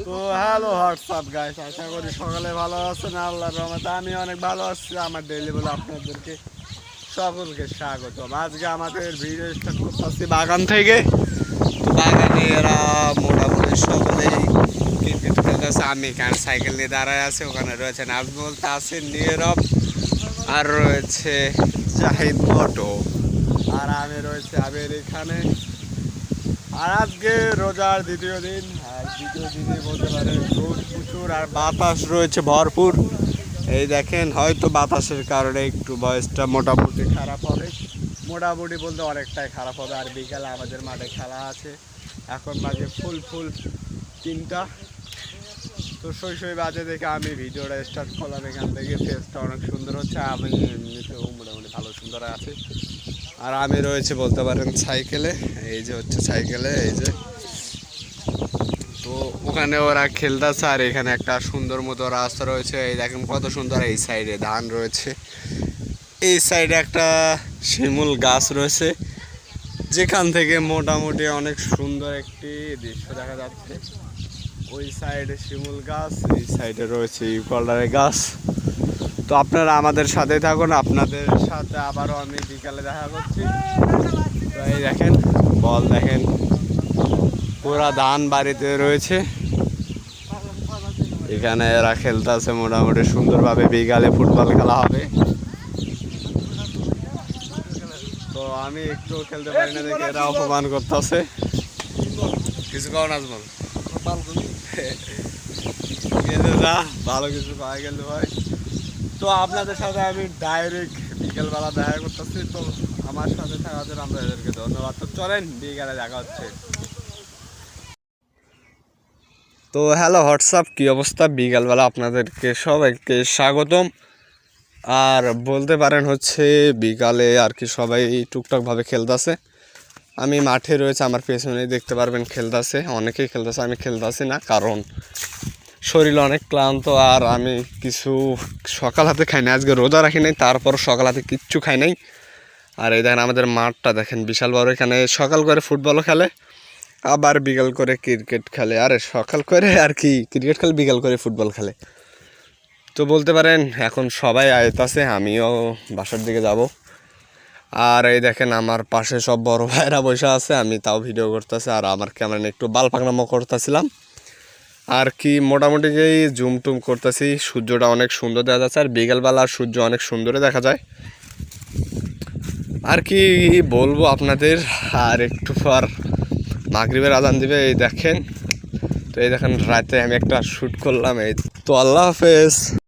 তো hello WhatsApp guys, আশা করি সকালে ভালো আছেন। আল্লাহর রহমতে আমি অনেক ভালো আছি। আমার ডেইলি বলে আপনাদেরকে সকলকে স্বাগতম। আজকে আমাদের ভিডিও স্টার্ট করতেছি বাগান থেকে। তো বাগানে এরা মোটামুটি সকলেই ক্রিকেট খেলতেছে। আমি এখানে সাইকেল নিয়ে দাঁড়ায় আছে, ওখানে রয়েছে নাজমুল, তাসির, নীরব, আর রয়েছে জাহিদ মোটো, আর আমি রয়েছে আবির এখানে। আর আজকে রোজার দ্বিতীয় দিন, আর দ্বিতীয় দিনে বলতে পারেন রোদ প্রচুর আর বাতাস রয়েছে ভরপুর। এই দেখেন, হয়তো বাতাসের কারণে একটু ভয়েসটা মোটামুটি খারাপ হবে, মোটামুটি বলতে অনেকটাই খারাপ হবে। আর বিকালে আমাদের মাঠে খেলা আছে, এখন বাজে ফুল 3টা। তো সই বাজে দেখে আমি ভিডিওটা স্টার্ট করলাম এখান থেকে। ফেসটা অনেক সুন্দর হচ্ছে, আমি এমনিতেও মোটামুটি ভালো সুন্দর আছে। আর আমি রয়েছে বলতে পারেন সাইকেলে, এই যে হচ্ছে সাইকেলে, এই যে। তো ওখানে ওরা খেলতেছে, আর এখানে একটা সুন্দর মতো রাস্তা রয়েছে। এই দেখেন কত সুন্দর। এই সাইডে ধান রয়েছে, এই সাইডে একটা শিমুল গাছ রয়েছে, যেখান থেকে মোটামুটি অনেক সুন্দর একটি দৃশ্য দেখা যাচ্ছে। ওই সাইডে শিমুল গাছ, এই সাইডে রয়েছে ইউকলডারের গাছ। তো আপনারা আমাদের সাথে থাকুন, আপনাদের সাথে আবারও আমি বিকালে দেখা করছি। তো এই দেখেন, বল দেখেন, পুরা ধান বাড়িতে রয়েছে। এখানে এরা খেলতেছে মোটামুটি সুন্দরভাবে। বিকালে ফুটবল খেলা হবে। তো আমি একটু খেলতে পারি না দেখে এরা অপমান করতেছে। কিছু কও না বল, ভালো কিছু পাওয়া গেল ভাই। তো আপনাদের সাথে আমি ডাইরেক্ট বিকেলবেলা দেখা করতেছি। তো আমার সাথে থাকার জন্য আমরা এদেরকে ধন্যবাদ। তো চলেন বিকেলে দেখা হচ্ছে। তো হ্যালো হোয়াটসঅ্যাপ, কী অবস্থা? বিকালবেলা আপনাদেরকে সবাইকে স্বাগতম। আর বলতে পারেন হচ্ছে বিকালে আর কি সবাই টুকটাকভাবে খেলতেছে। আমি মাঠে রয়েছে, আমার পেছনে দেখতে পারবেন খেলতেছে, অনেকেই খেলতেছে। আমি খেলতেছি না, কারণ শরীর অনেক ক্লান্ত। আর আমি কিছু সকাল হাতে খাই না, আজকে রোজা রাখি নাই, তারপর সকাল হাতে কিচ্ছু খাই নাই। আর এই দেখেন আমাদের মাঠটা দেখেন বিশাল বড়। এখানে সকাল করে ফুটবলও খেলে, আবার বিকাল করে ক্রিকেট খেলে। আরে সকাল করে আর কি ক্রিকেট খেলে, বিকাল করে ফুটবল খেলে। তো বলতে পারেন এখন সবাই আইতাছে, আমিও বাসার দিকে যাব। আর এই দেখেন আমার পাশে সব বড় ভাইরা বসে আছে, আমি তাও ভিডিও করতেছি। আর আমার ক্যামেরা নিয়ে একটু বাল পাকনামো করতেছিলাম আর কি। মোটামুটি যেই জুম টুম করতেছি, সূর্যটা অনেক সুন্দর দেখা যাচ্ছে। আর বিকেলবেলা সূর্য অনেক সুন্দরই দেখা যায়। আর কি বলবো আপনাদের। আর একটু পর মাগরিবের আজান দিবে, এই দেখেন। তো এই দেখেন রাতে আমি একটা শ্যুট করলাম। এই তো আল্লাহ হাফেজ।